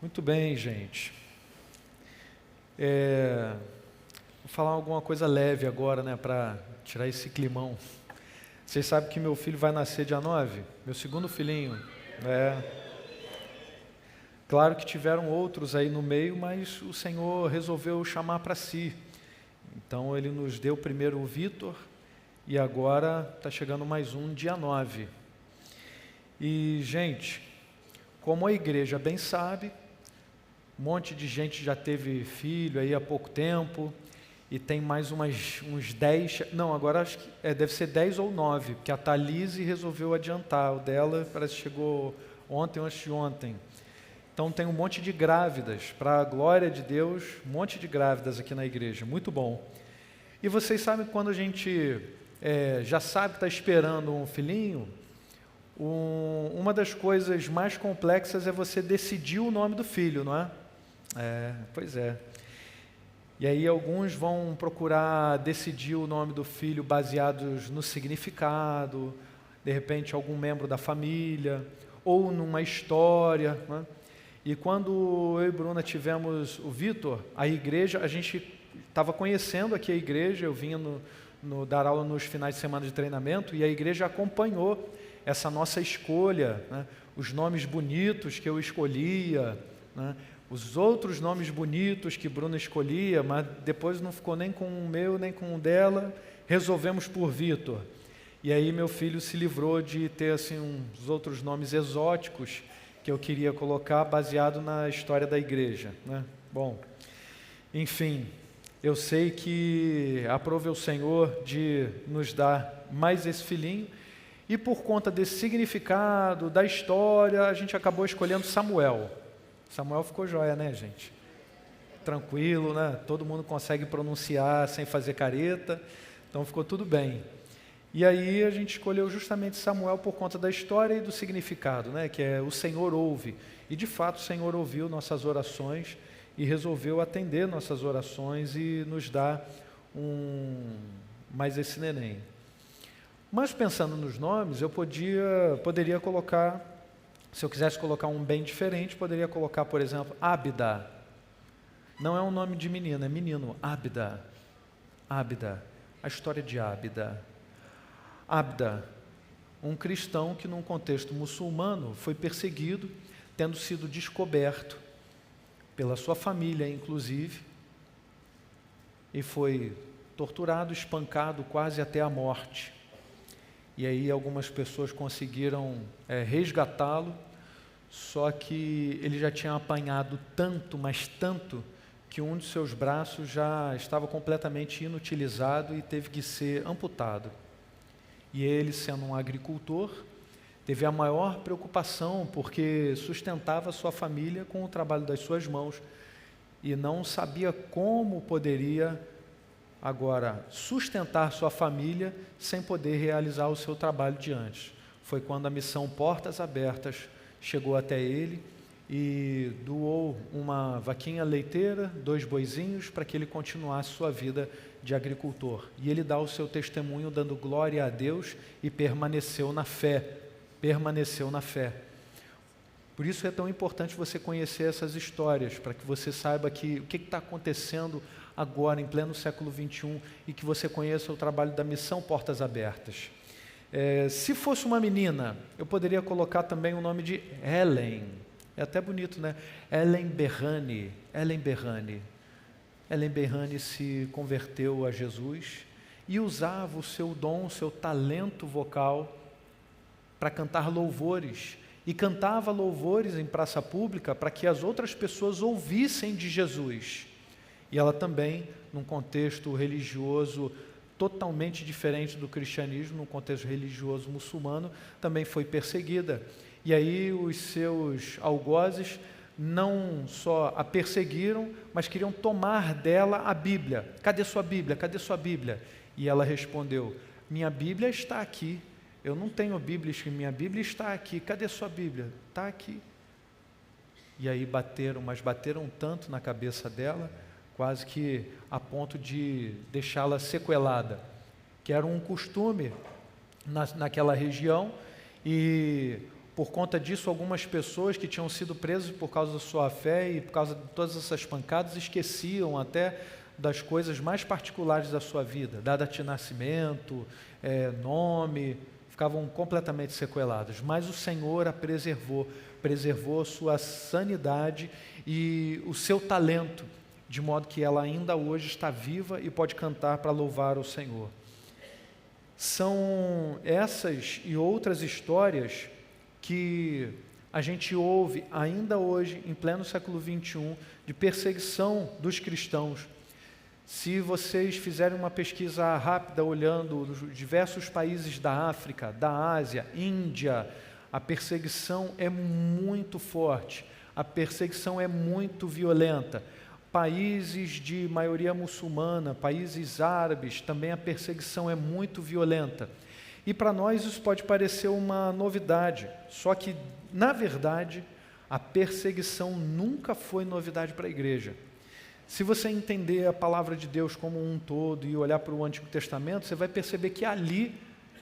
Muito bem, gente. Vou falar alguma coisa leve agora, né, para tirar esse climão. Vocês sabem que meu filho vai nascer dia 9? Meu segundo filhinho. Claro que tiveram outros aí no meio, mas o Senhor resolveu chamar para si. Então Ele nos deu primeiro o Vitor e agora está chegando mais um, dia 9. E, gente, como a igreja bem sabe, um monte de gente já teve filho aí há pouco tempo, e tem mais uns 10, não, agora acho que deve ser 10 ou 9, porque a Thalise resolveu adiantar, o dela parece que chegou ontem ou antes de ontem. Então tem um monte de grávidas, para a glória de Deus, um monte de grávidas aqui na igreja, muito bom. E vocês sabem que quando a gente já sabe que está esperando um filhinho, uma das coisas mais complexas é você decidir o nome do filho, não é? Pois é. E aí alguns vão procurar decidir o nome do filho baseados no significado, de repente algum membro da família, ou numa história, né? E quando eu e Bruna tivemos o Vitor, a igreja, a gente estava conhecendo aqui a igreja, eu vinha dar aula nos finais de semana de treinamento, e a igreja acompanhou essa nossa escolha, né? Os nomes bonitos que eu escolhia, né? Os outros nomes bonitos que Bruna escolhia, mas depois não ficou nem com o meu, nem com o dela, resolvemos por Vitor. E aí meu filho se livrou de ter assim uns outros nomes exóticos que eu queria colocar baseado na história da igreja, né? Bom, enfim, eu sei que aprove o Senhor de nos dar mais esse filhinho, e por conta desse significado, da história, a gente acabou escolhendo Samuel. Samuel ficou joia, né, gente? Tranquilo, né? Todo mundo consegue pronunciar sem fazer careta, então ficou tudo bem. E aí a gente escolheu justamente Samuel por conta da história e do significado, né? Que é o Senhor ouve. E de fato o Senhor ouviu nossas orações e resolveu atender nossas orações e nos dar mais esse neném. Mas pensando nos nomes, eu poderia colocar, se eu quisesse colocar um bem diferente, poderia colocar, por exemplo, Ábida. Não é um nome de menina, é menino, Ábida. Ábida, a história de Ábida. Ábida, um cristão que num contexto muçulmano foi perseguido, tendo sido descoberto pela sua família, inclusive, e foi torturado, espancado quase até a morte. E aí algumas pessoas conseguiram resgatá-lo, só que ele já tinha apanhado tanto, mas tanto, que um de seus braços já estava completamente inutilizado e teve que ser amputado. E ele, sendo um agricultor, teve a maior preocupação, porque sustentava sua família com o trabalho das suas mãos, e não sabia como poderia agora sustentar sua família sem poder realizar o seu trabalho de antes. Foi quando a missão Portas Abertas chegou até ele e doou uma vaquinha leiteira, 2 boizinhos, para que ele continuasse sua vida de agricultor. E ele dá o seu testemunho dando glória a Deus e permaneceu na fé. Permaneceu na fé. Por isso é tão importante você conhecer essas histórias, para que você saiba o que está acontecendo agora, em pleno século XXI, e que você conheça o trabalho da missão Portas Abertas. Se fosse uma menina, eu poderia colocar também o nome de Helen. É até bonito, né? Helen Berrani. Helen Berrani. Helen Berrani se converteu a Jesus e usava o seu dom, o seu talento vocal para cantar louvores. E cantava louvores em praça pública para que as outras pessoas ouvissem de Jesus. E ela também, num contexto religioso totalmente diferente do cristianismo, num contexto religioso muçulmano, também foi perseguida. E aí os seus algozes não só a perseguiram, mas queriam tomar dela a Bíblia. Cadê sua Bíblia? Cadê sua Bíblia? E ela respondeu: minha Bíblia está aqui. Eu não tenho Bíblia, minha Bíblia está aqui. Cadê sua Bíblia? Está aqui. E aí bateram tanto na cabeça dela, quase que a ponto de deixá-la sequelada, que era um costume naquela região, e Por conta disso, algumas pessoas que tinham sido presas por causa da sua fé e por causa de todas essas pancadas, esqueciam até das coisas mais particulares da sua vida, data de nascimento, nome, ficavam completamente sequeladas. Mas o Senhor a preservou a sua sanidade e o seu talento, de modo que ela ainda hoje está viva e pode cantar para louvar o Senhor. São essas e outras histórias que a gente ouve ainda hoje, em pleno século XXI, de perseguição dos cristãos. Se vocês fizerem uma pesquisa rápida olhando os diversos países da África, da Ásia, Índia, a perseguição é muito forte, a perseguição é muito violenta. Países de maioria muçulmana, países árabes, também a perseguição é muito violenta. E para nós isso pode parecer uma novidade, só que, na verdade, a perseguição nunca foi novidade para a igreja. Se você entender a palavra de Deus como um todo e olhar para o Antigo Testamento, você vai perceber que ali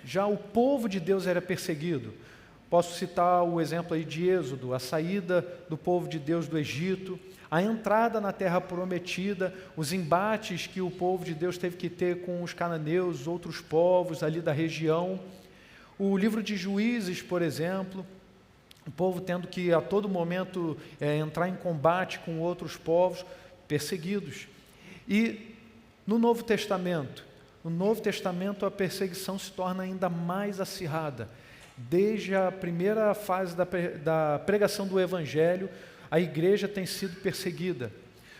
já o povo de Deus era perseguido. Posso citar o exemplo aí de Êxodo, a saída do povo de Deus do Egito, a entrada na terra prometida, os embates que o povo de Deus teve que ter com os cananeus, outros povos ali da região. O livro de Juízes, por exemplo, o povo tendo que a todo momento entrar em combate com outros povos, perseguidos. E no Novo Testamento a perseguição se torna ainda mais acirrada. Desde a primeira fase da pregação do Evangelho, a igreja tem sido perseguida.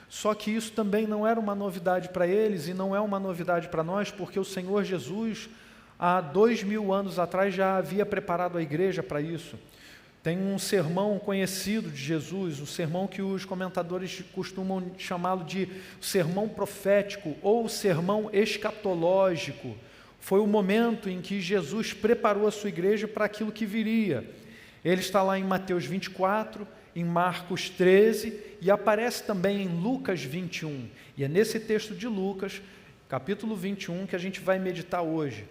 Só que isso também não era uma novidade para eles e não é uma novidade para nós, porque o Senhor Jesus, há 2000 anos atrás, já havia preparado a igreja para isso. Tem um sermão conhecido de Jesus, um sermão que os comentadores costumam chamá-lo de sermão profético ou sermão escatológico. Foi o momento em que Jesus preparou a sua igreja para aquilo que viria. Ele está lá em Mateus 24, em Marcos 13 e aparece também em Lucas 21. E é nesse texto de Lucas, capítulo 21, que a gente vai meditar hoje.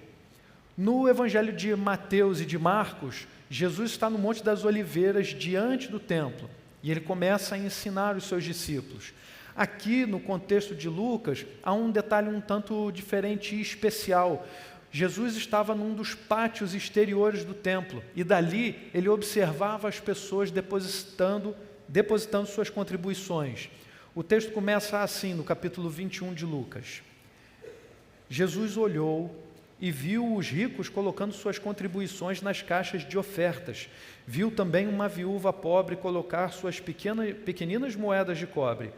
No Evangelho de Mateus e de Marcos, Jesus está no Monte das Oliveiras, diante do templo, e ele começa a ensinar os seus discípulos. Aqui, no contexto de Lucas, há um detalhe um tanto diferente e especial. Jesus estava num dos pátios exteriores do templo, e dali ele observava as pessoas depositando suas contribuições. O texto começa assim, no capítulo 21 de Lucas. Jesus olhou e viu os ricos colocando suas contribuições nas caixas de ofertas. Viu também uma viúva pobre colocar suas pequeninas moedas de cobre.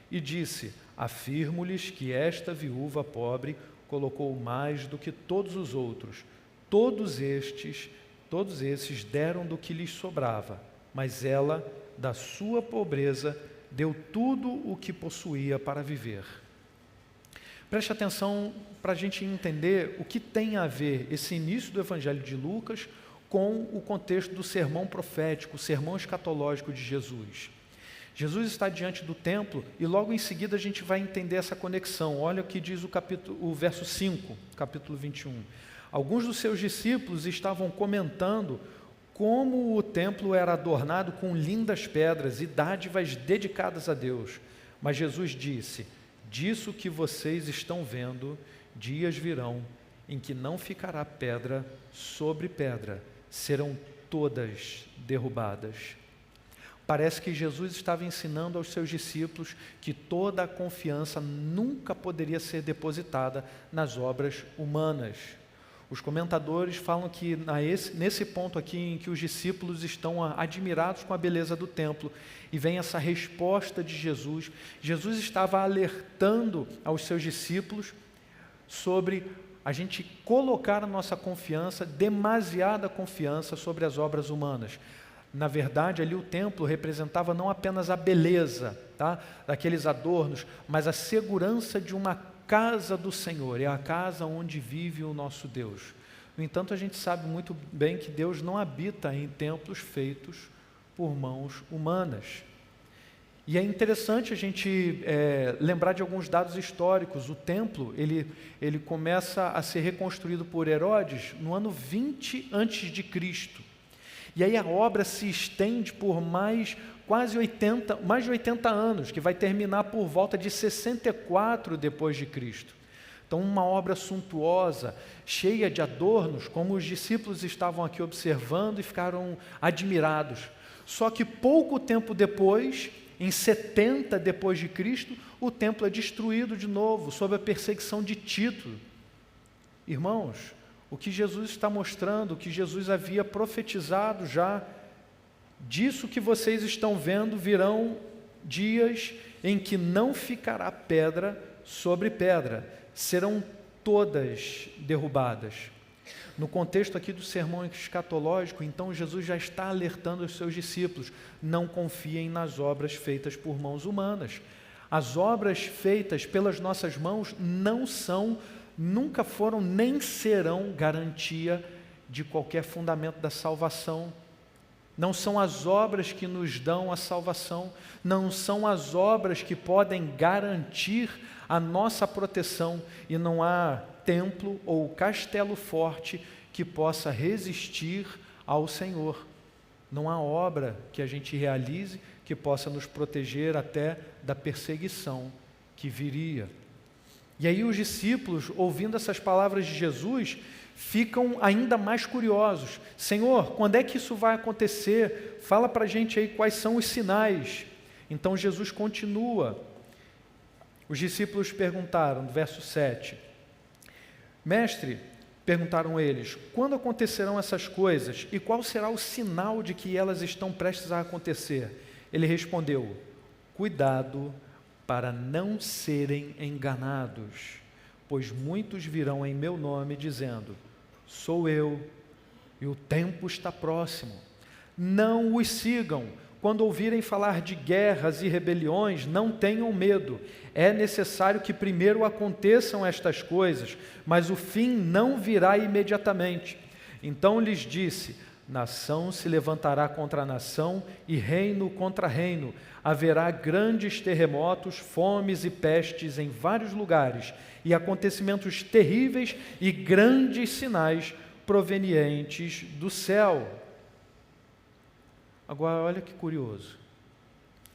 E disse: afirmo-lhes que esta viúva pobre colocou mais do que todos os outros. Todos esses deram do que lhes sobrava, mas ela, da sua pobreza, deu tudo o que possuía para viver. Preste atenção para a gente entender o que tem a ver esse início do Evangelho de Lucas com o contexto do sermão profético, o sermão escatológico de Jesus. Jesus está diante do templo e logo em seguida a gente vai entender essa conexão. Olha o que diz o verso 5, capítulo 21. Alguns dos seus discípulos estavam comentando como o templo era adornado com lindas pedras e dádivas dedicadas a Deus. Mas Jesus disse: disso que vocês estão vendo, dias virão em que não ficará pedra sobre pedra, serão todas derrubadas. Parece que Jesus estava ensinando aos seus discípulos que toda a confiança nunca poderia ser depositada nas obras humanas. Os comentadores falam que nesse ponto aqui em que os discípulos estão admirados com a beleza do templo e vem essa resposta de Jesus, Jesus estava alertando aos seus discípulos sobre a gente colocar a nossa confiança, demasiada confiança sobre as obras humanas. Na verdade, ali o templo representava não apenas a beleza, daqueles adornos, mas a segurança de uma casa do Senhor, é a casa onde vive o nosso Deus. No entanto, a gente sabe muito bem que Deus não habita em templos feitos por mãos humanas. E é interessante a gente lembrar de alguns dados históricos. O templo, ele começa a ser reconstruído por Herodes no ano 20 a.C., E aí a obra se estende por mais de 80 anos, que vai terminar por volta de 64 depois de Cristo. Então, uma obra suntuosa, cheia de adornos, como os discípulos estavam aqui observando e ficaram admirados. Só que pouco tempo depois, em 70 depois de Cristo, o templo é destruído de novo, sob a perseguição de Tito. Irmãos, o que Jesus está mostrando, o que Jesus havia profetizado já, disso que vocês estão vendo, virão dias em que não ficará pedra sobre pedra, serão todas derrubadas. No contexto aqui do sermão escatológico, então Jesus já está alertando os seus discípulos: não confiem nas obras feitas por mãos humanas. As obras feitas pelas nossas mãos não são, nunca foram, nem serão garantia de qualquer fundamento da salvação. Não são as obras que nos dão a salvação, não são as obras que podem garantir a nossa proteção, e não há templo ou castelo forte que possa resistir ao Senhor. Não há obra que a gente realize que possa nos proteger até da perseguição que viria. E aí os discípulos, ouvindo essas palavras de Jesus, ficam ainda mais curiosos. Senhor, quando é que isso vai acontecer? Fala para a gente aí quais são os sinais. Então Jesus continua. Os discípulos perguntaram, no verso 7, Mestre, perguntaram eles, quando acontecerão essas coisas e qual será o sinal de que elas estão prestes a acontecer? Ele respondeu, cuidado para não serem enganados, pois muitos virão em meu nome dizendo, sou eu, e o tempo está próximo. Não os sigam. Quando ouvirem falar de guerras e rebeliões, não tenham medo. É necessário que primeiro aconteçam estas coisas, mas o fim não virá imediatamente. Então lhes disse, nação se levantará contra nação e reino contra reino. Haverá grandes terremotos, fomes e pestes em vários lugares, e acontecimentos terríveis e grandes sinais provenientes do céu. Agora, olha que curioso.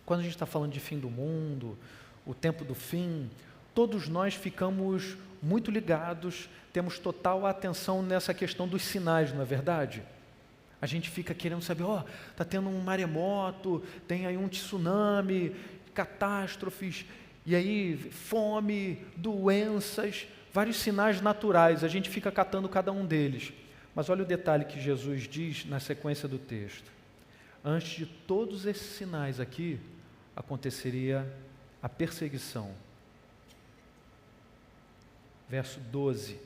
Quando a gente está falando de fim do mundo, o tempo do fim, todos nós ficamos muito ligados, temos total atenção nessa questão dos sinais, não é verdade? A gente fica querendo saber, está tendo um maremoto, tem aí um tsunami, catástrofes, e aí fome, doenças, vários sinais naturais, a gente fica catando cada um deles. Mas olha o detalhe que Jesus diz na sequência do texto. Antes de todos esses sinais aqui, aconteceria a perseguição. Verso 12.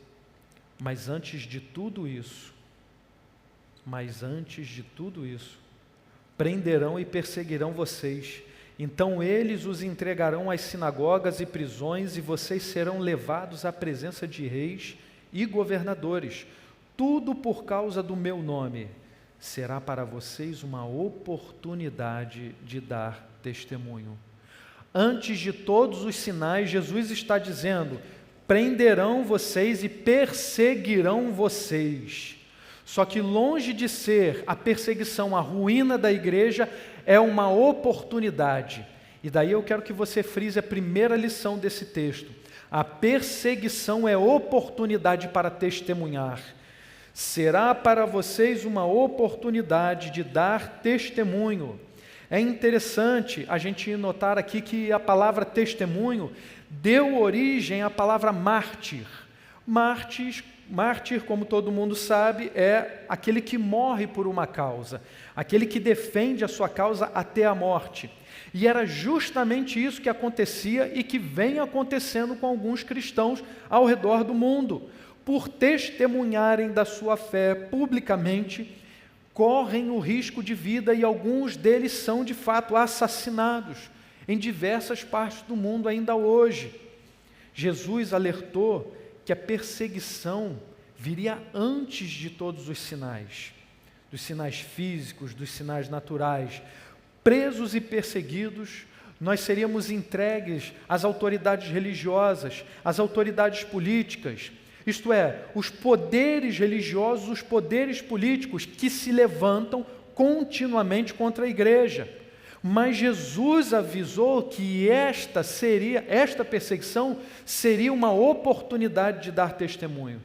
Mas antes de tudo isso, prenderão e perseguirão vocês. Então eles os entregarão às sinagogas e prisões, e vocês serão levados à presença de reis e governadores. Tudo por causa do meu nome. Será para vocês uma oportunidade de dar testemunho. Antes de todos os sinais, Jesus está dizendo, prenderão vocês e perseguirão vocês. Só que longe de ser a perseguição, a ruína da igreja, é uma oportunidade. E daí eu quero que você frise a primeira lição desse texto. A perseguição é oportunidade para testemunhar. Será para vocês uma oportunidade de dar testemunho. É interessante a gente notar aqui que a palavra testemunho deu origem à palavra mártir. Mártir, como todo mundo sabe, é aquele que morre por uma causa, aquele que defende a sua causa até a morte. E era justamente isso que acontecia e que vem acontecendo com alguns cristãos ao redor do mundo. Por testemunharem da sua fé publicamente, correm o risco de vida e alguns deles são de fato assassinados em diversas partes do mundo ainda hoje. Jesus alertou que a perseguição viria antes de todos os sinais, dos sinais físicos, dos sinais naturais. Presos e perseguidos, nós seríamos entregues às autoridades religiosas, às autoridades políticas, isto é, os poderes religiosos, os poderes políticos que se levantam continuamente contra a igreja. Mas Jesus avisou que esta perseguição seria uma oportunidade de dar testemunho.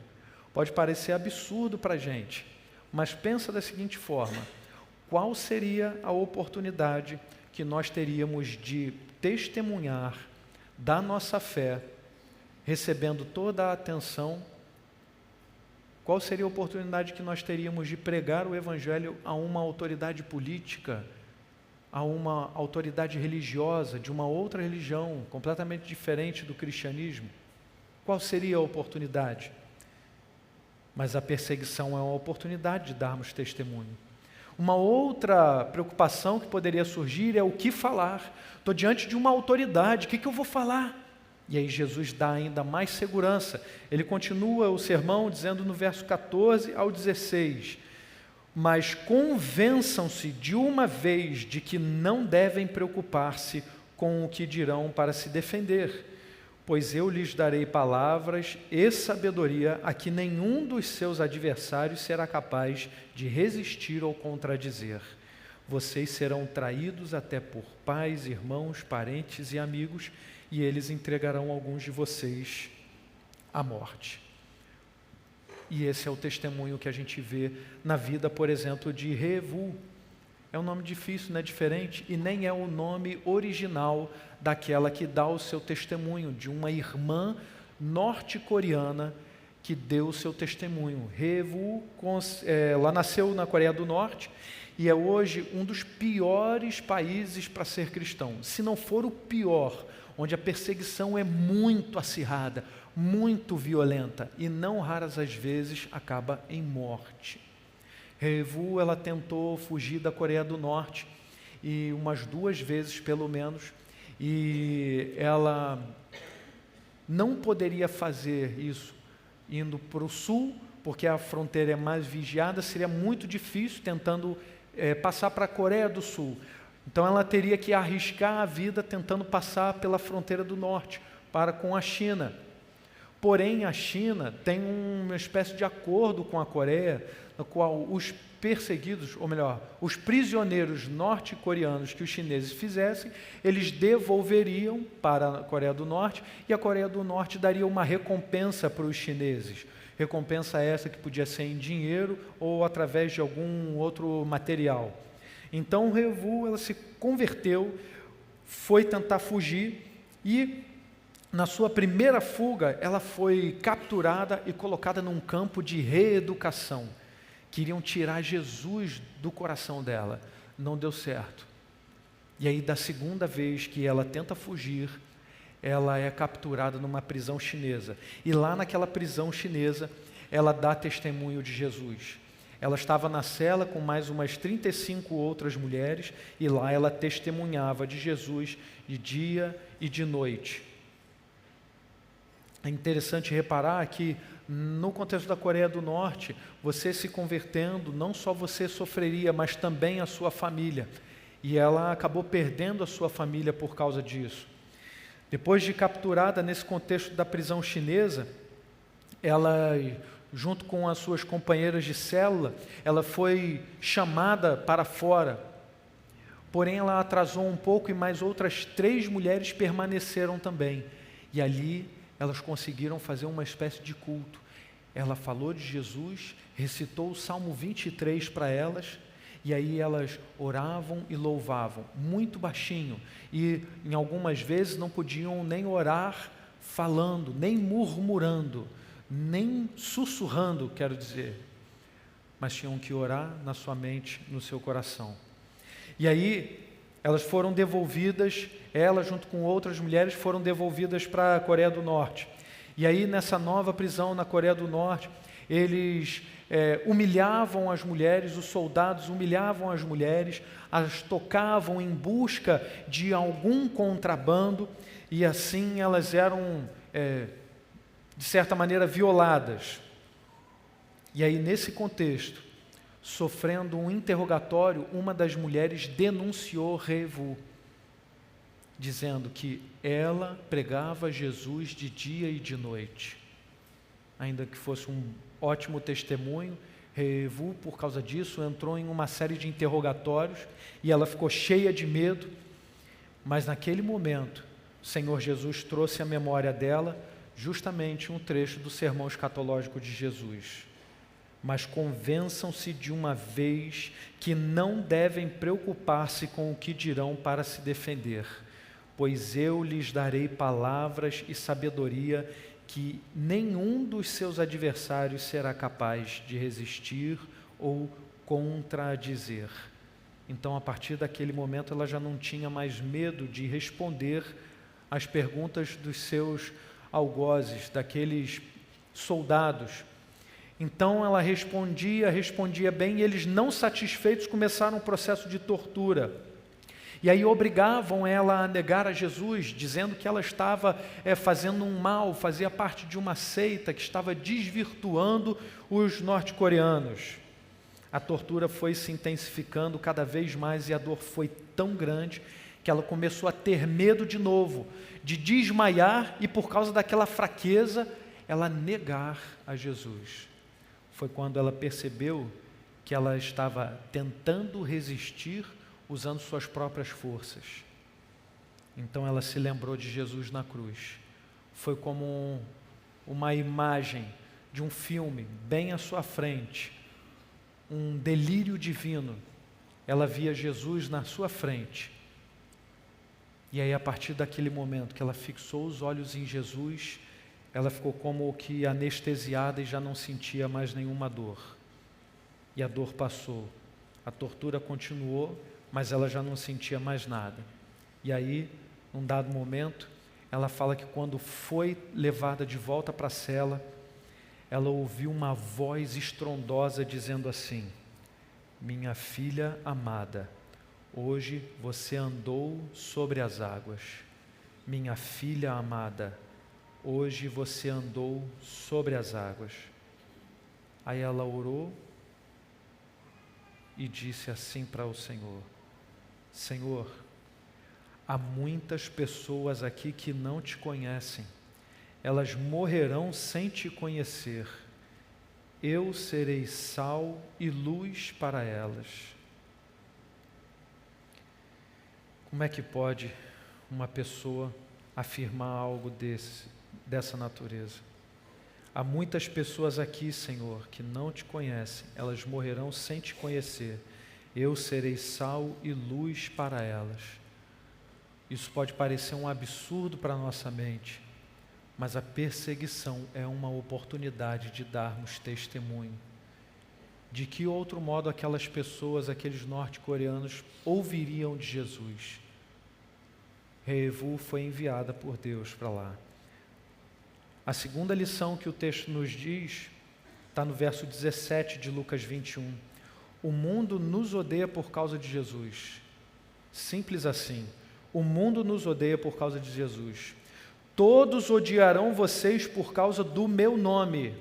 Pode parecer absurdo para a gente, mas pensa da seguinte forma: qual seria a oportunidade que nós teríamos de testemunhar da nossa fé, recebendo toda a atenção? Qual seria a oportunidade que nós teríamos de pregar o Evangelho a uma autoridade política, a uma autoridade religiosa, de uma outra religião, completamente diferente do cristianismo? Qual seria a oportunidade? Mas a perseguição é uma oportunidade de darmos testemunho. Uma outra preocupação que poderia surgir é o que falar. Estou diante de uma autoridade, o que eu vou falar? E aí Jesus dá ainda mais segurança. Ele continua o sermão dizendo no verso 14 ao 16: mas convençam-se de uma vez de que não devem preocupar-se com o que dirão para se defender, pois eu lhes darei palavras e sabedoria a que nenhum dos seus adversários será capaz de resistir ou contradizer. Vocês serão traídos até por pais, irmãos, parentes e amigos, e eles entregarão alguns de vocês à morte. E esse é o testemunho que a gente vê na vida, por exemplo, de Revu. É um nome difícil, não é diferente, e nem é o nome original daquela que dá o seu testemunho, de uma irmã norte-coreana que deu o seu testemunho. Revu, ela nasceu na Coreia do Norte e é hoje um dos piores países para ser cristão, se não for o pior, onde a perseguição é muito acirrada, muito violenta e não raras às vezes acaba em morte. Revu, ela tentou fugir da Coreia do Norte e umas 2 vezes pelo menos, e ela não poderia fazer isso indo para o sul, porque a fronteira é mais vigiada, seria muito difícil tentando passar para a Coreia do Sul. Então ela teria que arriscar a vida tentando passar pela fronteira do norte para com a China. Porém, a China tem uma espécie de acordo com a Coreia, no qual os perseguidos, ou melhor, os prisioneiros norte-coreanos que os chineses fizessem, eles devolveriam para a Coreia do Norte, e a Coreia do Norte daria uma recompensa para os chineses. Recompensa essa que podia ser em dinheiro ou através de algum outro material. Então, Revu, ela se converteu, foi tentar fugir e, na sua primeira fuga, ela foi capturada e colocada num campo de reeducação. Queriam tirar Jesus do coração dela. Não deu certo. E aí, da segunda vez que ela tenta fugir, ela é capturada numa prisão chinesa. E lá naquela prisão chinesa, ela dá testemunho de Jesus. Ela estava na cela com mais umas 35 outras mulheres, e lá ela testemunhava de Jesus de dia e de noite. É interessante reparar que, no contexto da Coreia do Norte, você se convertendo, não só você sofreria, mas também a sua família. E ela acabou perdendo a sua família por causa disso. Depois de capturada nesse contexto da prisão chinesa, ela, junto com as suas companheiras de célula, ela foi chamada para fora. Porém, ela atrasou um pouco e mais outras 3 mulheres permaneceram também. E ali elas conseguiram fazer uma espécie de culto. Ela falou de Jesus, recitou o Salmo 23 para elas, e aí elas oravam e louvavam, muito baixinho, e em algumas vezes não podiam nem orar falando, nem murmurando, nem sussurrando, quero dizer, mas tinham que orar na sua mente, no seu coração. E aí elas foram devolvidas, ela junto com outras mulheres foram devolvidas para a Coreia do Norte. E aí nessa nova prisão na Coreia do Norte, eles humilhavam as mulheres, os soldados humilhavam as mulheres, as tocavam em busca de algum contrabando, e assim elas eram, de certa maneira, violadas. E aí nesse contexto, sofrendo um interrogatório, uma das mulheres denunciou Revu, dizendo que ela pregava Jesus de dia e de noite. Ainda que fosse um ótimo testemunho, Revu, por causa disso, entrou em uma série de interrogatórios e ela ficou cheia de medo, mas naquele momento, o Senhor Jesus trouxe à memória dela justamente um trecho do sermão escatológico de Jesus. Mas convençam-se de uma vez que não devem preocupar-se com o que dirão para se defender, pois eu lhes darei palavras e sabedoria que nenhum dos seus adversários será capaz de resistir ou contradizer. Então, a partir daquele momento, ela já não tinha mais medo de responder às perguntas dos seus algozes, daqueles soldados. Então ela respondia bem, e eles, não satisfeitos, começaram um processo de tortura. E aí obrigavam ela a negar a Jesus, dizendo que ela estava fazendo um mal, fazia parte de uma seita que estava desvirtuando os norte-coreanos. A tortura foi se intensificando cada vez mais e a dor foi tão grande que ela começou a ter medo de novo, de desmaiar e, por causa daquela fraqueza, ela negar a Jesus. Foi quando ela percebeu que ela estava tentando resistir usando suas próprias forças. Então ela se lembrou de Jesus na cruz. Foi como uma imagem de um filme bem à sua frente, um delírio divino. Ela via Jesus na sua frente. E aí, a partir daquele momento que ela fixou os olhos em Jesus, ela ficou como que anestesiada e já não sentia mais nenhuma dor. E a dor passou, a tortura continuou, mas ela já não sentia mais nada. E aí, num dado momento, ela fala que quando foi levada de volta para a cela, ela ouviu uma voz estrondosa dizendo assim: minha filha amada, hoje você andou sobre as águas. Minha filha amada, hoje você andou sobre as águas. Aí ela orou e disse assim para o Senhor: Senhor, há muitas pessoas aqui que não te conhecem. Elas morrerão sem te conhecer. Eu serei sal e luz para elas. Como é que pode uma pessoa afirmar algo dessa natureza? Há muitas pessoas aqui, Senhor, que não te conhecem. Elas morrerão sem te conhecer. Eu serei sal e luz para elas. Isso pode parecer um absurdo para a nossa mente, mas a perseguição é uma oportunidade de darmos testemunho. De que outro modo aquelas pessoas, aqueles norte-coreanos, ouviriam de Jesus? Revu foi enviada por Deus para lá. A segunda lição que o texto nos diz está no verso 17 de Lucas 21. O mundo nos odeia por causa de Jesus. Simples assim. O mundo nos odeia por causa de Jesus. Todos odiarão vocês por causa do meu nome.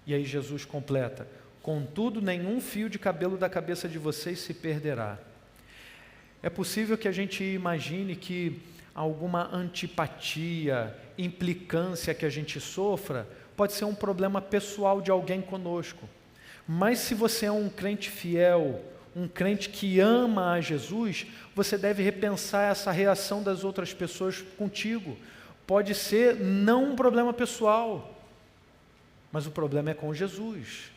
E aí Jesus completa: contudo, nenhum fio de cabelo da cabeça de vocês se perderá. É possível que a gente imagine que alguma antipatia, implicância que a gente sofra, pode ser um problema pessoal de alguém conosco. Mas se você é um crente fiel, um crente que ama a Jesus, você deve repensar essa reação das outras pessoas contigo. Pode ser não um problema pessoal, mas o problema é com Jesus.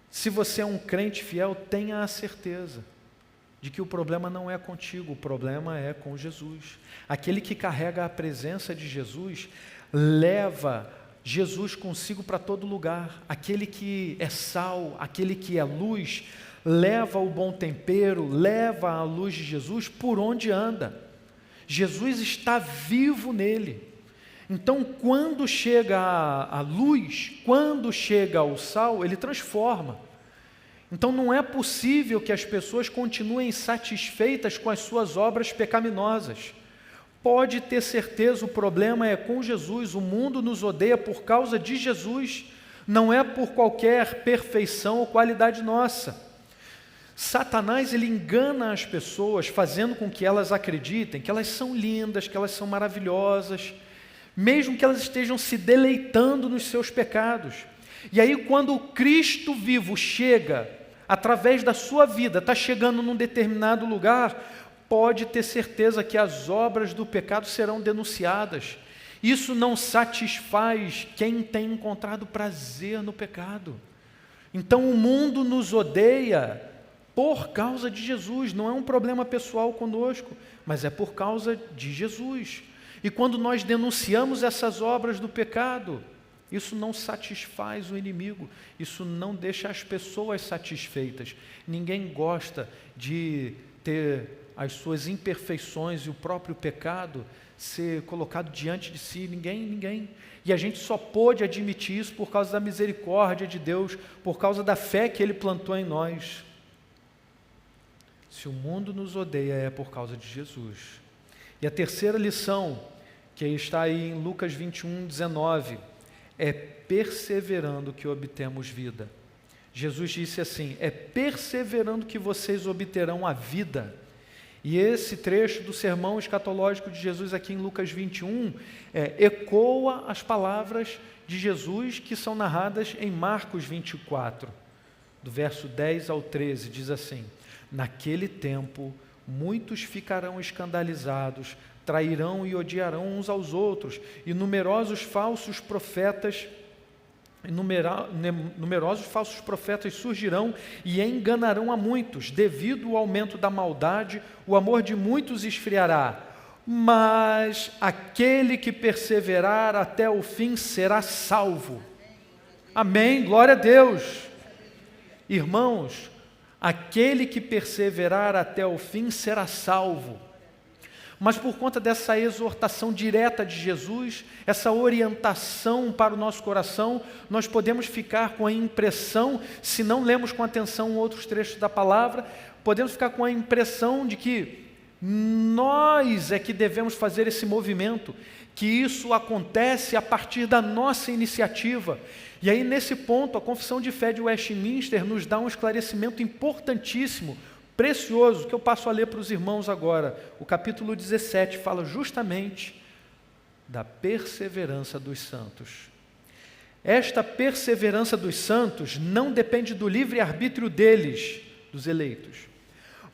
Se você é um crente fiel, tenha a certeza de que o problema não é contigo, o problema é com Jesus. Aquele que carrega a presença de Jesus, leva Jesus consigo para todo lugar. Aquele que é sal, aquele que é luz, leva o bom tempero, leva a luz de Jesus por onde anda. Jesus está vivo nele. Então, quando chega a luz, quando chega o sal, ele transforma. Então, não é possível que as pessoas continuem satisfeitas com as suas obras pecaminosas. Pode ter certeza, o problema é com Jesus. O mundo nos odeia por causa de Jesus, não é por qualquer perfeição ou qualidade nossa. Satanás, ele engana as pessoas, fazendo com que elas acreditem que elas são lindas, que elas são maravilhosas, mesmo que elas estejam se deleitando nos seus pecados. E aí, quando o Cristo vivo chega, através da sua vida, está chegando num determinado lugar, pode ter certeza que as obras do pecado serão denunciadas. Isso não satisfaz quem tem encontrado prazer no pecado. Então o mundo nos odeia por causa de Jesus, não é um problema pessoal conosco, mas é por causa de Jesus. E quando nós denunciamos essas obras do pecado, isso não satisfaz o inimigo, isso não deixa as pessoas satisfeitas. Ninguém gosta de ter as suas imperfeições e o próprio pecado ser colocado diante de si, ninguém. E a gente só pôde admitir isso por causa da misericórdia de Deus, por causa da fé que Ele plantou em nós. Se o mundo nos odeia, é por causa de Jesus. E a terceira lição, que está aí em Lucas 21:19, é perseverando que obtemos vida. Jesus disse assim: é perseverando que vocês obterão a vida. E esse trecho do sermão escatológico de Jesus aqui em Lucas 21 ecoa as palavras de Jesus que são narradas em Marcos 24, do verso 10 ao 13, diz assim: naquele tempo muitos ficarão escandalizados, trairão e odiarão uns aos outros, e numerosos falsos profetas surgirão e enganarão a muitos. Devido ao aumento da maldade, o amor de muitos esfriará, mas aquele que perseverar até o fim será salvo. Amém, glória a Deus. Irmãos, aquele que perseverar até o fim será salvo. Mas por conta dessa exortação direta de Jesus, essa orientação para o nosso coração, nós podemos ficar com a impressão, se não lemos com atenção outros trechos da palavra, podemos ficar com a impressão de que nós é que devemos fazer esse movimento, que isso acontece a partir da nossa iniciativa. E aí, nesse ponto, a Confissão de Fé de Westminster nos dá um esclarecimento importantíssimo, precioso, que eu passo a ler para os irmãos agora. O capítulo 17 fala justamente da perseverança dos santos. Esta perseverança dos santos não depende do livre-arbítrio deles, dos eleitos,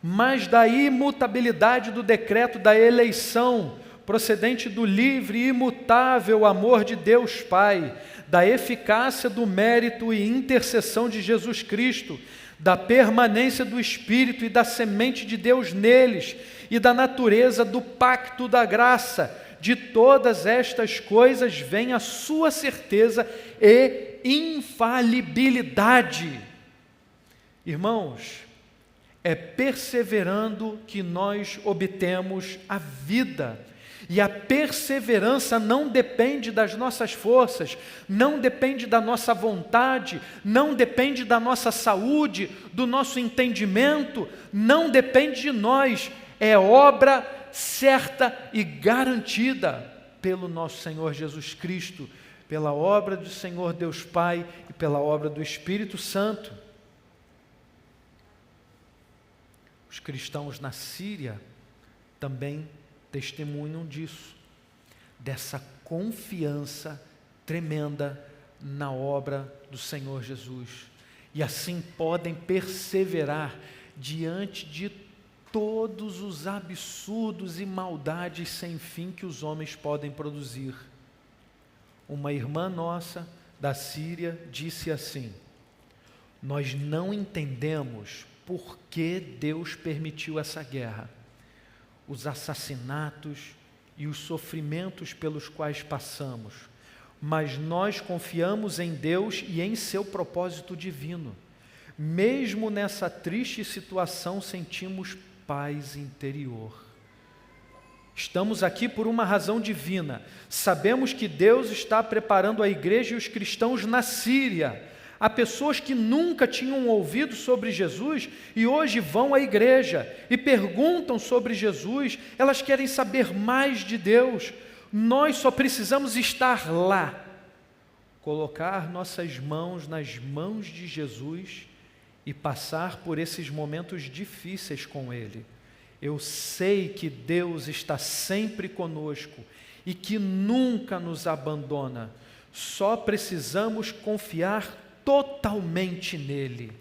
mas da imutabilidade do decreto da eleição, procedente do livre e imutável amor de Deus Pai, da eficácia do mérito e intercessão de Jesus Cristo, da permanência do Espírito e da semente de Deus neles, e da natureza do pacto da graça. De todas estas coisas vem a sua certeza e infalibilidade. Irmãos, é perseverando que nós obtemos a vida. E a perseverança não depende das nossas forças, não depende da nossa vontade, não depende da nossa saúde, do nosso entendimento, não depende de nós, é obra certa e garantida pelo nosso Senhor Jesus Cristo, pela obra do Senhor Deus Pai e pela obra do Espírito Santo. Os cristãos na Síria também testemunham disso, dessa confiança tremenda na obra do Senhor Jesus, e assim podem perseverar diante de todos os absurdos e maldades sem fim que os homens podem produzir. Uma irmã nossa da Síria disse assim: nós não entendemos por que Deus permitiu essa guerra, os assassinatos e os sofrimentos pelos quais passamos, mas nós confiamos em Deus e em seu propósito divino. Mesmo nessa triste situação, sentimos paz interior. Estamos aqui por uma razão divina. Sabemos que Deus está preparando a igreja e os cristãos na Síria. Há pessoas que nunca tinham ouvido sobre Jesus e hoje vão à igreja e perguntam sobre Jesus, elas querem saber mais de Deus. Nós só precisamos estar lá, colocar nossas mãos nas mãos de Jesus e passar por esses momentos difíceis com Ele. Eu sei que Deus está sempre conosco e que nunca nos abandona. Só precisamos confiar totalmente nele.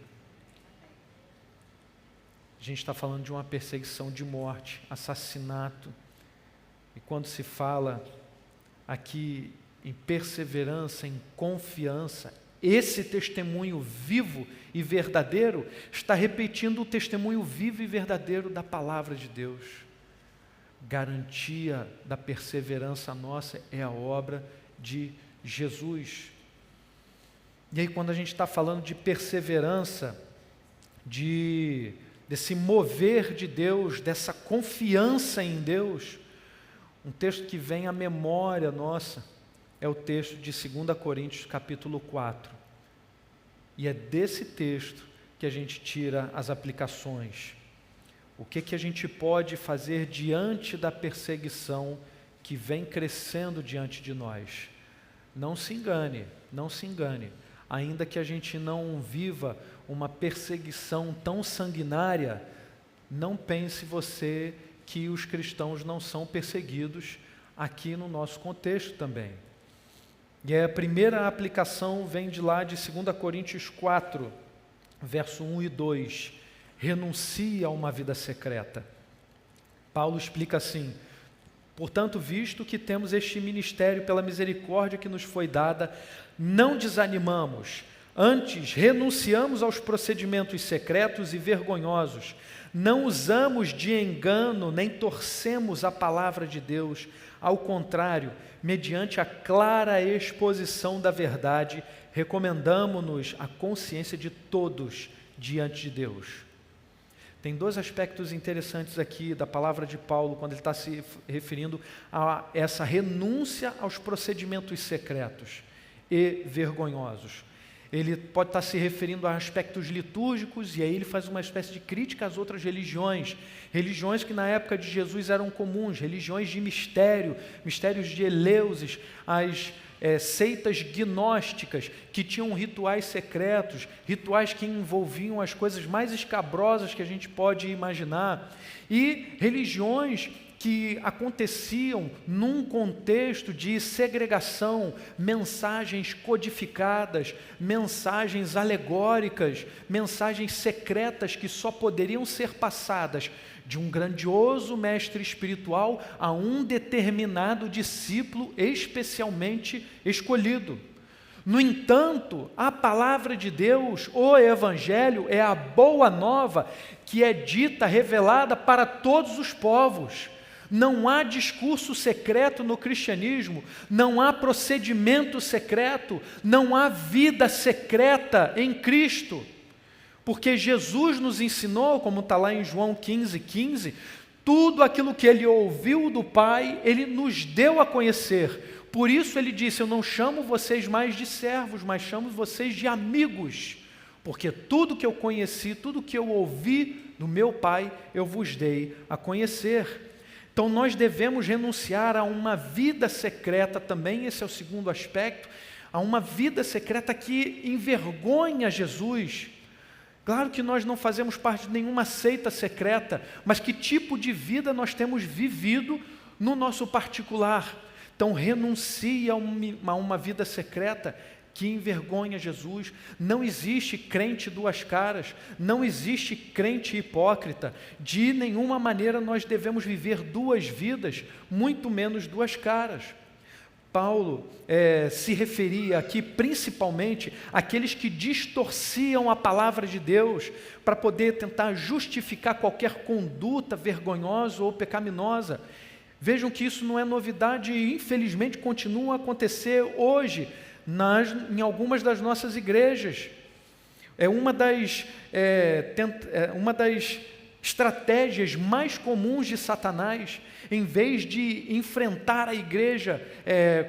A gente está falando de uma perseguição de morte, assassinato. E quando se fala aqui em perseverança, em confiança, esse testemunho vivo e verdadeiro está repetindo o testemunho vivo e verdadeiro da palavra de Deus. Garantia da perseverança nossa é a obra de Jesus. E aí, quando a gente está falando de perseverança, desse mover de Deus, dessa confiança em Deus, um texto que vem à memória nossa é o texto de 2 Coríntios capítulo 4. E é desse texto que a gente tira as aplicações. O que a gente pode fazer diante da perseguição que vem crescendo diante de nós? Não se engane, não se engane. Ainda que a gente não viva uma perseguição tão sanguinária, não pense você que os cristãos não são perseguidos aqui no nosso contexto também. E a primeira aplicação vem de lá de 2 Coríntios 4, verso 1 e 2. Renuncie a uma vida secreta. Paulo explica assim: portanto, visto que temos este ministério pela misericórdia que nos foi dada, não desanimamos, antes renunciamos aos procedimentos secretos e vergonhosos, não usamos de engano, nem torcemos a palavra de Deus, ao contrário, mediante a clara exposição da verdade, recomendamo-nos a consciência de todos diante de Deus. Tem dois aspectos interessantes aqui da palavra de Paulo, quando ele está se referindo a essa renúncia aos procedimentos secretos e vergonhosos. Ele pode estar se referindo a aspectos litúrgicos, e aí ele faz uma espécie de crítica às outras religiões. Religiões que na época de Jesus eram comuns, religiões de mistério, mistérios de Eleusis, as seitas gnósticas, que tinham rituais secretos, rituais que envolviam as coisas mais escabrosas que a gente pode imaginar, e religiões que aconteciam num contexto de segregação, mensagens codificadas, mensagens alegóricas, mensagens secretas que só poderiam ser passadas de um grandioso mestre espiritual a um determinado discípulo especialmente escolhido. No entanto, a palavra de Deus, o Evangelho, é a boa nova que é dita, revelada para todos os povos. Não há discurso secreto no cristianismo, não há procedimento secreto, não há vida secreta em Cristo. Porque Jesus nos ensinou, como está lá em João 15:15, tudo aquilo que Ele ouviu do Pai, Ele nos deu a conhecer. Por isso Ele disse: eu não chamo vocês mais de servos, mas chamo vocês de amigos. Porque tudo que eu conheci, tudo que eu ouvi do meu Pai, eu vos dei a conhecer. Então nós devemos renunciar a uma vida secreta também, esse é o segundo aspecto, a uma vida secreta que envergonha Jesus. Claro que nós não fazemos parte de nenhuma seita secreta, mas que tipo de vida nós temos vivido no nosso particular? Então renuncie a uma vida secreta que envergonha Jesus. Não existe crente duas caras, não existe crente hipócrita. De nenhuma maneira nós devemos viver duas vidas, muito menos duas caras. Paulo se referia aqui principalmente àqueles que distorciam a palavra de Deus para poder tentar justificar qualquer conduta vergonhosa ou pecaminosa. Vejam que isso não é novidade e infelizmente continua a acontecer hoje em algumas das nossas igrejas. É uma das estratégias mais comuns de Satanás. Em vez de enfrentar a igreja,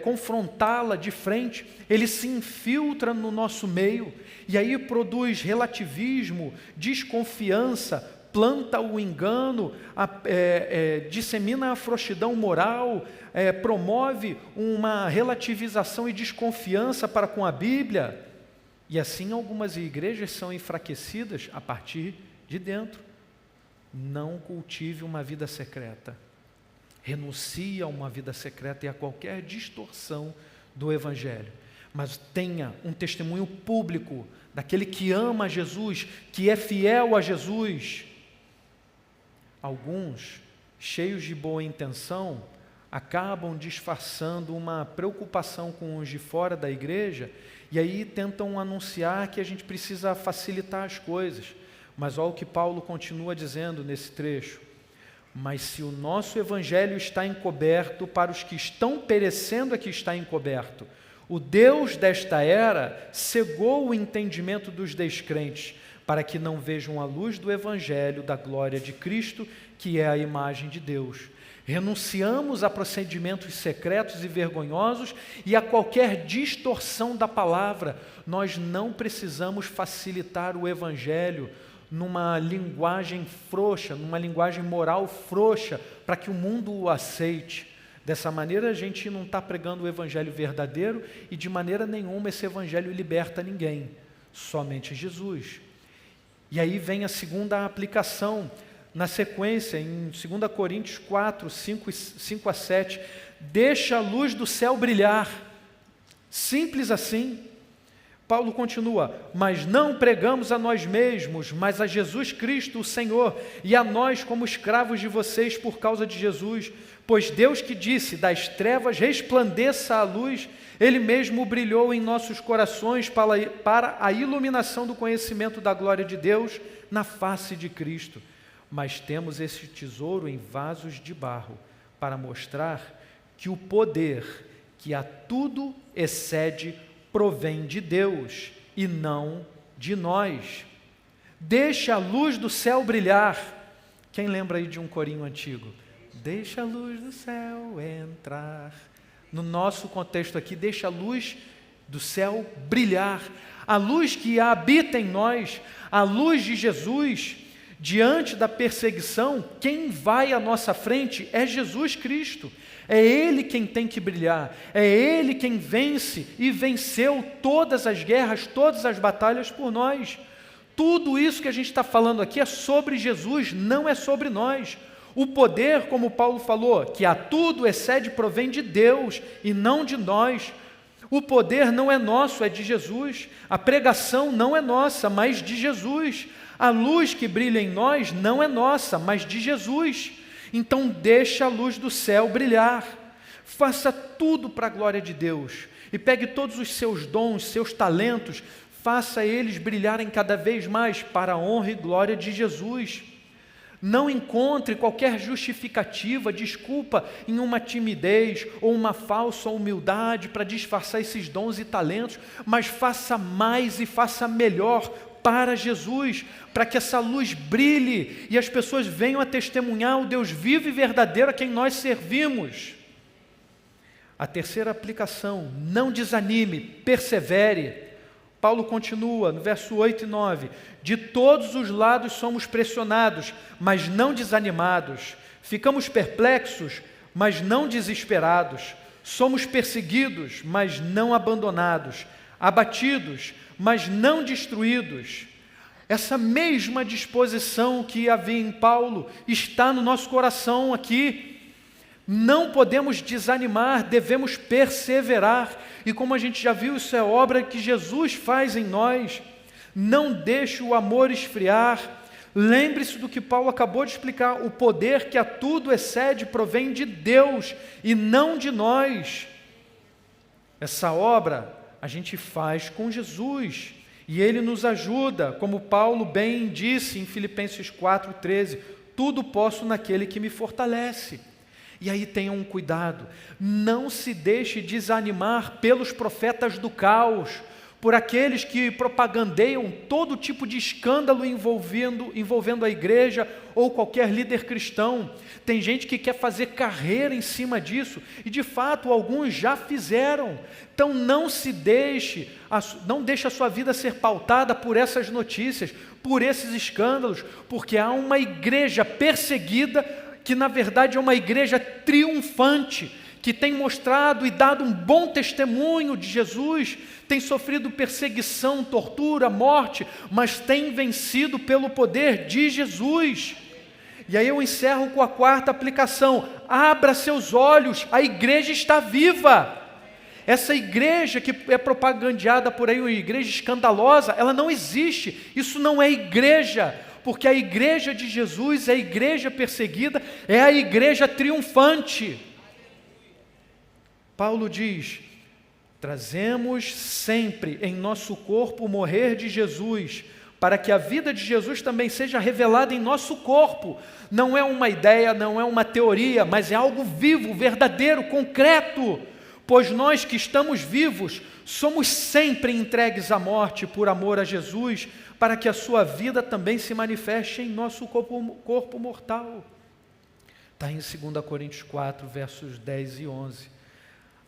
confrontá-la de frente, ele se infiltra no nosso meio e aí produz relativismo, desconfiança, planta o engano, dissemina a frouxidão moral, promove uma relativização e desconfiança para com a Bíblia. E assim algumas igrejas são enfraquecidas a partir de dentro. Não cultive uma vida secreta. Renuncie a uma vida secreta e a qualquer distorção do Evangelho. mas tenha um testemunho público daquele que ama Jesus, que é fiel a Jesus. Alguns, cheios de boa intenção, acabam disfarçando uma preocupação com os de fora da igreja e aí tentam anunciar que a gente precisa facilitar as coisas. Mas olha o que Paulo continua dizendo nesse trecho: mas se o nosso evangelho está encoberto, para os que estão perecendo é que está encoberto. O Deus desta era cegou o entendimento dos descrentes, para que não vejam a luz do evangelho da glória de Cristo, que é a imagem de Deus. Renunciamos a procedimentos secretos e vergonhosos e a qualquer distorção da palavra. Nós não precisamos facilitar o evangelho numa linguagem frouxa, numa linguagem moral frouxa, para que o mundo o aceite. Dessa maneira a gente não está pregando o evangelho verdadeiro e de maneira nenhuma esse evangelho liberta ninguém, somente Jesus. E aí vem a segunda aplicação, na sequência, em 2 Coríntios 4, 5 a 7, deixa a luz do céu brilhar, simples assim. Paulo continua, mas não pregamos a nós mesmos, mas a Jesus Cristo, o Senhor, e a nós como escravos de vocês por causa de Jesus, pois Deus que disse, das trevas resplandeça a luz, Ele mesmo brilhou em nossos corações para a iluminação do conhecimento da glória de Deus na face de Cristo. Mas temos esse tesouro em vasos de barro, para mostrar que o poder que a tudo excede provém de Deus e não de nós. Deixa a luz do céu brilhar. Quem lembra aí de um corinho antigo? Deixa a luz do céu entrar. No nosso contexto aqui, deixa a luz do céu brilhar. A luz que habita em nós, a luz de Jesus. Diante da perseguição, quem vai à nossa frente é Jesus Cristo. É Ele quem tem que brilhar, é Ele quem vence e venceu todas as guerras, todas as batalhas por nós. Tudo isso que a gente está falando aqui é sobre Jesus, não é sobre nós. O poder, como Paulo falou, que a tudo excede, provém de Deus e não de nós. O poder não é nosso, é de Jesus. A pregação não é nossa, mas de Jesus. A luz que brilha em nós não é nossa, mas de Jesus. Então deixa a luz do céu brilhar. Faça tudo para a glória de Deus. E pegue todos os seus dons, seus talentos, faça eles brilharem cada vez mais para a honra e glória de Jesus. Não encontre qualquer justificativa, desculpa em uma timidez ou uma falsa humildade para disfarçar esses dons e talentos, mas faça mais e faça melhor para Jesus, para que essa luz brilhe e as pessoas venham a testemunhar o Deus vivo e verdadeiro a quem nós servimos. A terceira aplicação, não desanime, persevere. Paulo continua no verso 8 e 9, de todos os lados somos pressionados, mas não desanimados, ficamos perplexos, mas não desesperados, somos perseguidos, mas não abandonados, abatidos, mas não destruídos. Essa mesma disposição que havia em Paulo está no nosso coração aqui. Não podemos desanimar, devemos perseverar. E como a gente já viu, isso é obra que Jesus faz em nós. Não deixe o amor esfriar. Lembre-se do que Paulo acabou de explicar. O poder que a tudo excede provém de Deus e não de nós. Essa obra a gente faz com Jesus. E Ele nos ajuda, como Paulo bem disse em Filipenses 4,13, tudo posso naquele que me fortalece. E aí tenham um cuidado, não se deixe desanimar pelos profetas do caos, por aqueles que propagandeiam todo tipo de escândalo envolvendo a igreja ou qualquer líder cristão. Tem gente que quer fazer carreira em cima disso, e de fato alguns já fizeram. Então não deixe a sua vida ser pautada por essas notícias, por esses escândalos, porque há uma igreja perseguida, que na verdade é uma igreja triunfante, que tem mostrado e dado um bom testemunho de Jesus, tem sofrido perseguição, tortura, morte, mas tem vencido pelo poder de Jesus. E aí eu encerro com a quarta aplicação, abra seus olhos, a igreja está viva, Essa igreja que é propagandeada por aí, uma igreja escandalosa, ela não existe. Isso não é igreja, porque a igreja de Jesus é a igreja perseguida, é a igreja triunfante. Paulo diz: trazemos sempre em nosso corpo o morrer de Jesus, para que a vida de Jesus também seja revelada em nosso corpo. Não é uma ideia, não é uma teoria, mas é algo vivo, verdadeiro, concreto. Pois nós que estamos vivos, somos sempre entregues à morte por amor a Jesus, para que a sua vida também se manifeste em nosso corpo mortal. Está em 2 Coríntios 4, versos 10 e 11.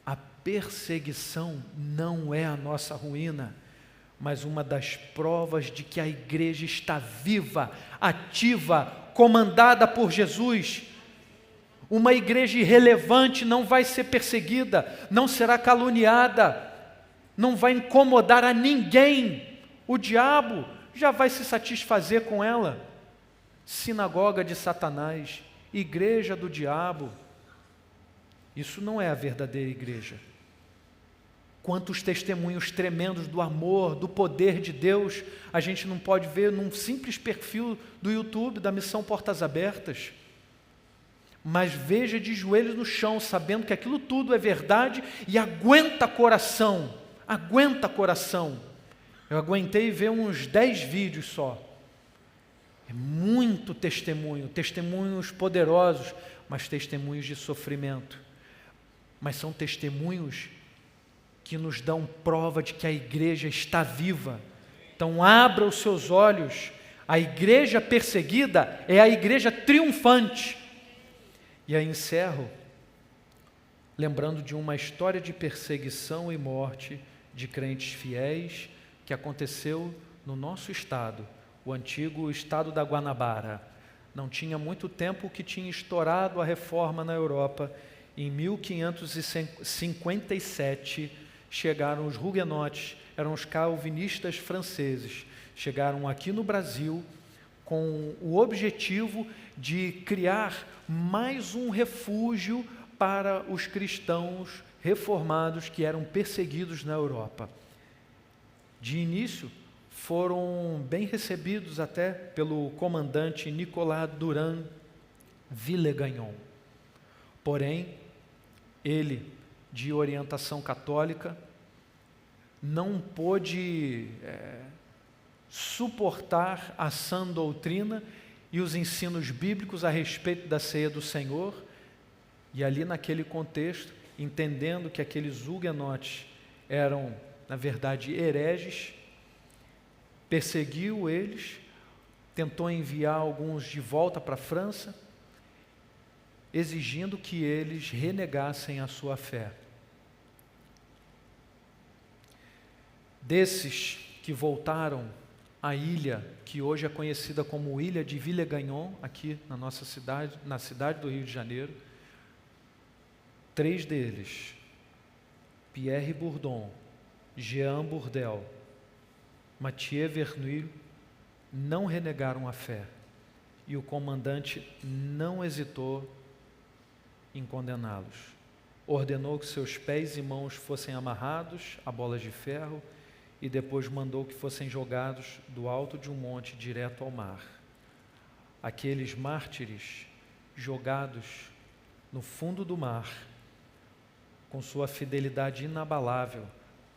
A perseguição não é a nossa ruína, mas uma das provas de que a igreja está viva, ativa, comandada por Jesus. Uma igreja irrelevante não vai ser perseguida, não será caluniada, não vai incomodar a ninguém. O diabo já vai se satisfazer com ela. Sinagoga de Satanás, igreja do diabo. Isso não é a verdadeira igreja. Quantos testemunhos tremendos do amor, do poder de Deus, a gente não pode ver num simples perfil do YouTube da Missão Portas Abertas. Mas veja de joelhos no chão, sabendo que aquilo tudo é verdade, e aguenta coração, aguenta coração. Eu aguentei ver uns 10 vídeos só. É muito testemunho, testemunhos poderosos, mas testemunhos de sofrimento. Mas são testemunhos que nos dão prova de que a igreja está viva. Então abra os seus olhos, a igreja perseguida é a igreja triunfante. E aí encerro lembrando de uma história de perseguição e morte de crentes fiéis que aconteceu no nosso estado, o antigo estado da Guanabara. Não tinha muito tempo que tinha estourado a reforma na Europa. Em 1557 chegaram os huguenotes, eram os calvinistas franceses, chegaram aqui no Brasil com o objetivo de criar mais um refúgio para os cristãos reformados que eram perseguidos na Europa. De início, foram bem recebidos até pelo comandante Nicolas Durand Villegagnon. Porém, ele, de orientação católica, não pôde suportar a sã doutrina e os ensinos bíblicos a respeito da ceia do Senhor, e ali naquele contexto, entendendo que aqueles huguenotes eram, na verdade, hereges, perseguiu eles, tentou enviar alguns de volta para a França, exigindo que eles renegassem a sua fé. Desses que voltaram à ilha, que hoje é conhecida como Ilha de Villegagnon, aqui na nossa cidade, na cidade do Rio de Janeiro, 3 deles, Pierre Bourdon, Jean Bourdel, Mathieu Verneuil, não renegaram a fé, e o comandante não hesitou em condená-los. Ordenou que seus pés e mãos fossem amarrados a bolas de ferro e depois mandou que fossem jogados do alto de um monte direto ao mar. Aqueles mártires jogados no fundo do mar, com sua fidelidade inabalável,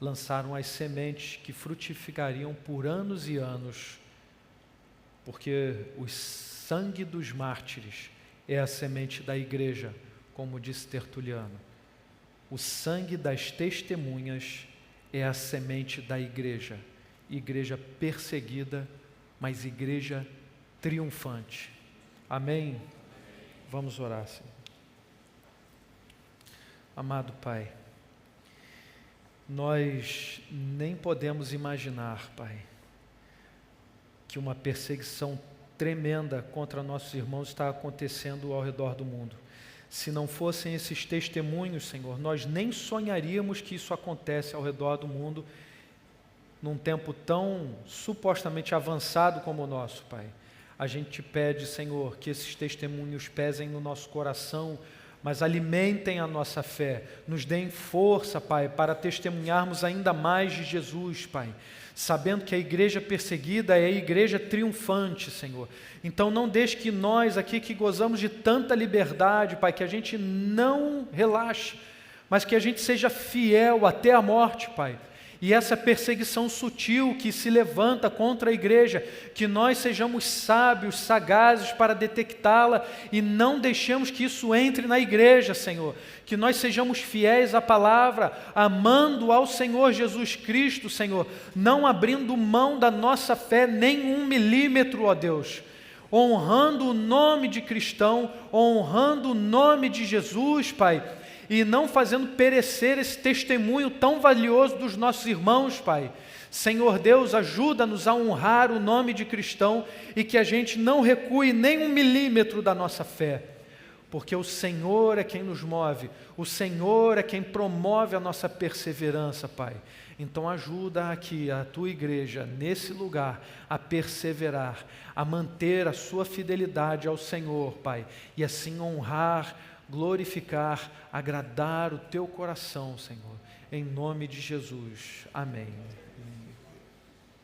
lançaram as sementes que frutificariam por anos e anos, porque o sangue dos mártires é a semente da igreja, como disse Tertuliano. O sangue das testemunhas é a semente da igreja. Igreja perseguida, mas igreja triunfante. Amém? Vamos orar, Senhor. Amado Pai, nós nem podemos imaginar, Pai, que uma perseguição tremenda contra nossos irmãos está acontecendo ao redor do mundo. Se não fossem esses testemunhos, Senhor, nós nem sonharíamos que isso acontece ao redor do mundo num tempo tão supostamente avançado como o nosso, Pai. A gente te pede, Senhor, que esses testemunhos pesem no nosso coração mas alimentem a nossa fé, nos deem força, Pai, para testemunharmos ainda mais de Jesus, Pai, sabendo que a igreja perseguida é a igreja triunfante, Senhor. Então não deixe que nós aqui que gozamos de tanta liberdade, Pai, que a gente não relaxe, mas que a gente seja fiel até a morte, Pai. E essa perseguição sutil que se levanta contra a igreja, que nós sejamos sábios, sagazes para detectá-la e não deixemos que isso entre na igreja, Senhor. Que nós sejamos fiéis à palavra, amando ao Senhor Jesus Cristo, Senhor, não abrindo mão da nossa fé nem 1 milímetro, ó Deus. Honrando o nome de cristão, honrando o nome de Jesus, Pai, e não fazendo perecer esse testemunho tão valioso dos nossos irmãos, Pai. Senhor Deus, ajuda-nos a honrar o nome de cristão e que a gente não recue nem 1 milímetro da nossa fé, porque o Senhor é quem nos move, o Senhor é quem promove a nossa perseverança, Pai. Então ajuda aqui a Tua igreja, nesse lugar, a perseverar, a manter a sua fidelidade ao Senhor, Pai, e assim honrar, glorificar, agradar o Teu coração, Senhor, em nome de Jesus. Amém.